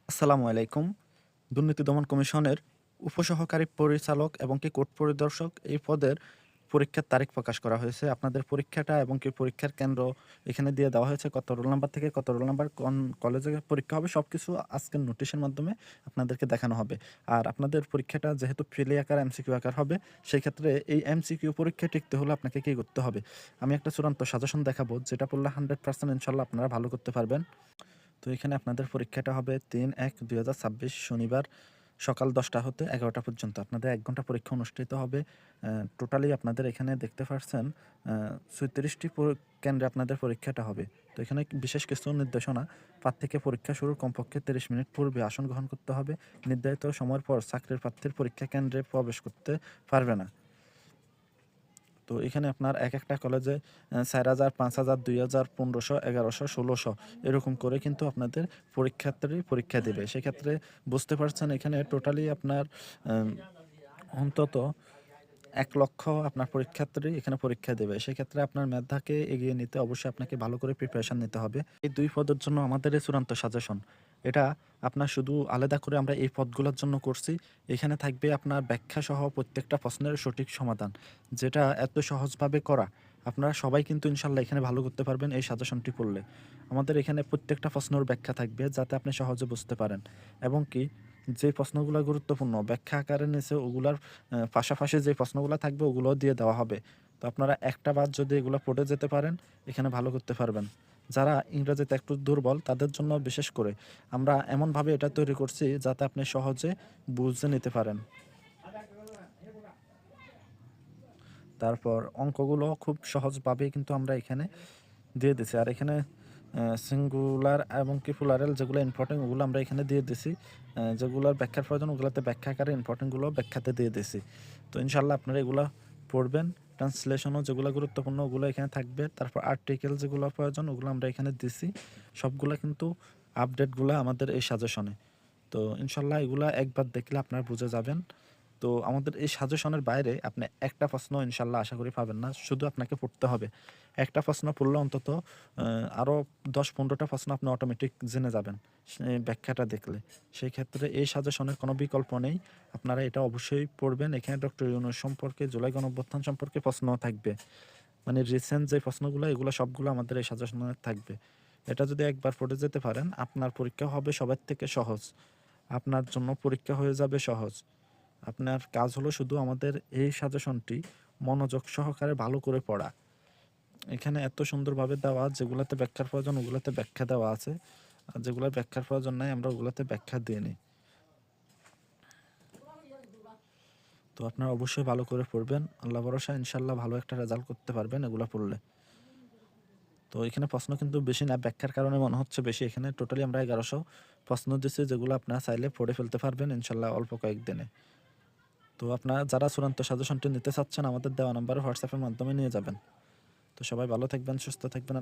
আসসালামু আলাইকুম। দুর্নীতি দমন কমিশনের উপসহকারী পরিচালক এবং কি কোর্ট পরিদর্শক এই পদের পরীক্ষার তারিখ প্রকাশ করা হয়েছে। আপনাদের পরীক্ষাটা এবং কি পরীক্ষার কেন্দ্র এখানে দিয়ে দেওয়া হয়েছে। কত রোল নাম্বার থেকে কত রোল নাম্বার কোন কলেজে পরীক্ষা হবে সবকিছু আজকের নোটিশের মাধ্যমে আপনাদেরকে দেখানো হবে। আর আপনাদের পরীক্ষাটা যেহেতু প্রিলি আকার এমসিকিউ আকার হবে, সেই ক্ষেত্রে এই এমসিকিউ পরীক্ষায় টিকতে হলে আপনাকে কি করতে হবে? আমি একটা চূড়ান্ত সাজেশন দেখাবো যেটা পড়লে 100% ইনশাআল্লাহ আপনারা ভালো করতে পারবেন। তো এখানে আপনাদের পরীক্ষাটা হবে ৩-১-২০২৬ শনিবার সকাল ১০টা হতে ১১টা পর্যন্ত। আপনাদের ১ ঘন্টা পরীক্ষা অনুষ্ঠিত হবে। টোটালি আপনাদের এখানে দেখতে পারছেন ৩৬টি কেন্দ্রে আপনাদের পরীক্ষাটা হবে। তো এখানে বিশেষ কিছু নির্দেশনা, প্রার্থীকে পরীক্ষা শুরুর কমপক্ষে ৩০ মিনিট পূর্বে আসন গ্রহণ করতে হবে। নির্ধারিত সময়ের পর চাকরির প্রার্থীর পরীক্ষা কেন্দ্রে প্রবেশ করতে পারবে না। তো এখানে আপনার একেকটা কলেজে ৪,০০০, ৫,০০০, ২,০০০, ১৫০০, ১১০০, ১৬০০ এরকম করে কিন্তু আপনাদের পরীক্ষার্থী পরীক্ষা দিবে। সেক্ষেত্রে বুঝতে পারছেন এখানে টোটালি আপনার অন্তত ১,০০,০০০ আপনার পরীক্ষার্থী এখানে পরীক্ষা দেবে। সেক্ষেত্রে আপনার মেধাকে এগিয়ে নিতে অবশ্যই আপনাকে ভালো করে প্রিপারেশন নিতে হবে। এই ২ পদের জন্য আমাদের এই চূড়ান্ত সাজেশন। এটা আপনার শুধু আলাদা করে আমরা এই পদগুলোর জন্য করছি। এখানে থাকবে আপনার ব্যাখ্যাসহ প্রত্যেকটা প্রশ্নের সঠিক সমাধান। যেটা এত সহজভাবে করা, আপনারা সবাই কিন্তু ইনশাআল্লাহ এখানে ভালো করতে পারবেন এই সাজেশনটি পড়লে। আমাদের এখানে প্রত্যেকটা প্রশ্নের ব্যাখ্যা থাকবে যাতে আপনি সহজে বুঝতে পারেন এবং কি যে প্রশ্নগুলা গুরুত্বপূর্ণ ব্যাখ্যা আকারে নিচে ওগুলার পাশাপাশি যে প্রশ্নগুলা থাকবে ওগুলোও দিয়ে দেওয়া হবে। তো আপনারা একটা বাদ যদি এগুলো পড়ে যেতে পারেন, এখানে ভালো করতে পারবেন। যারা ইংরেজিতে একটু দুর্বল তাদের জন্য বিশেষ করে আমরা এমনভাবে এটা তৈরি করছি যাতে আপনি সহজে বুঝে নিতে পারেন। তারপর অঙ্কগুলো খুব সহজভাবেই কিন্তু আমরা এখানে দিয়ে দিছি। আর এখানে সিঙ্গুলার এবং কি প্লুরাল যেগুলো ইম্পর্টেন্ট ওগুলো আমরা এখানে দিয়ে দিছি। যেগুলোর ব্যাখ্যার প্রয়োজন ওগুলোতে ব্যাখ্যা আকারে ইম্পর্টেন্টগুলো ব্যাখ্যাতে দিয়ে দিছি। তো ইনশাআল্লাহ আপনারা এগুলা পড়বেন। ট্রান্সলেশনও যেগুলো গুরুত্বপূর্ণ ওগুলো এখানে থাকবে। তারপর আর্টিকেল যেগুলো প্রয়োজন ওগুলো আমরা এখানে দিছি। সবগুলা কিন্তু আপডেটগুলা আমাদের এই সাজেশনে। তো ইনশাআল্লাহ এগুলা একবার দেখলে আপনারা বুঝে যাবেন। তো আমাদের এই সাজেশনের বাইরে আপনি একটা প্রশ্ন ইনশাআল্লাহ আশা করি পাবেন না। শুধু আপনাকে পড়তে হবে। একটা প্রশ্ন পড়লে অন্তত আরও ১০-১৫টা প্রশ্ন আপনি অটোমেটিক জেনে যাবেন সেই ব্যাখ্যাটা দেখলে। সেই ক্ষেত্রে এই সাজেশনের কোনো বিকল্প নেই। আপনারা এটা অবশ্যই পড়বেন। এখানে ডক্টর ইউনূস সম্পর্কে, জুলাই গণঅভ্যুত্থান সম্পর্কে প্রশ্নও থাকবে। মানে রিসেন্ট যে প্রশ্নগুলো এগুলো সবগুলো আমাদের এই সাজেশনে থাকবে। এটা যদি একবার পড়ে যেতে পারেন আপনার পরীক্ষা হবে সবার থেকে সহজ। আপনার জন্য পরীক্ষা হয়ে যাবে সহজ। আপনার কাজ হলো শুধু আমাদের এই সাজেশনটি মনোযোগ সহকারে ভালো করে পড়া। এখানে এত সুন্দরভাবে দেওয়া যেগুলাতে ব্যাখ্যার প্রয়োজন ওগুলাতে ব্যাখ্যা দেওয়া আছে। আর যেগুলার ব্যাখ্যার প্রয়োজন নাই আমরা ওগুলাতে ব্যাখ্যা দিয়ে নিই। তো আপনারা অবশ্যই ভালো করে পড়বেন। আল্লাহ ভরসা ইনশাআল্লাহ ভালো একটা রেজাল্ট করতে পারবেন এগুলা পড়লে। তো এখানে প্রশ্ন কিন্তু বেশি না, ব্যাখ্যার কারণে মনে হচ্ছে বেশি। এখানে টোটালি আমরা ১১০০ প্রশ্ন দিচ্ছি যেগুলো আপনারা চাইলে পড়ে ফেলতে পারবেন ইনশাআল্লাহ অল্প কয়েকদিনে। তো আপনারা যারা চূড়ান্ত সাজেশনটি নিতে চাচ্ছেন আমাদের দেওয়া নাম্বারে হোয়াটসঅ্যাপের মাধ্যমে নিয়ে যাবেন। তো সবাই ভালো থাকবেন, সুস্থ থাকবেন।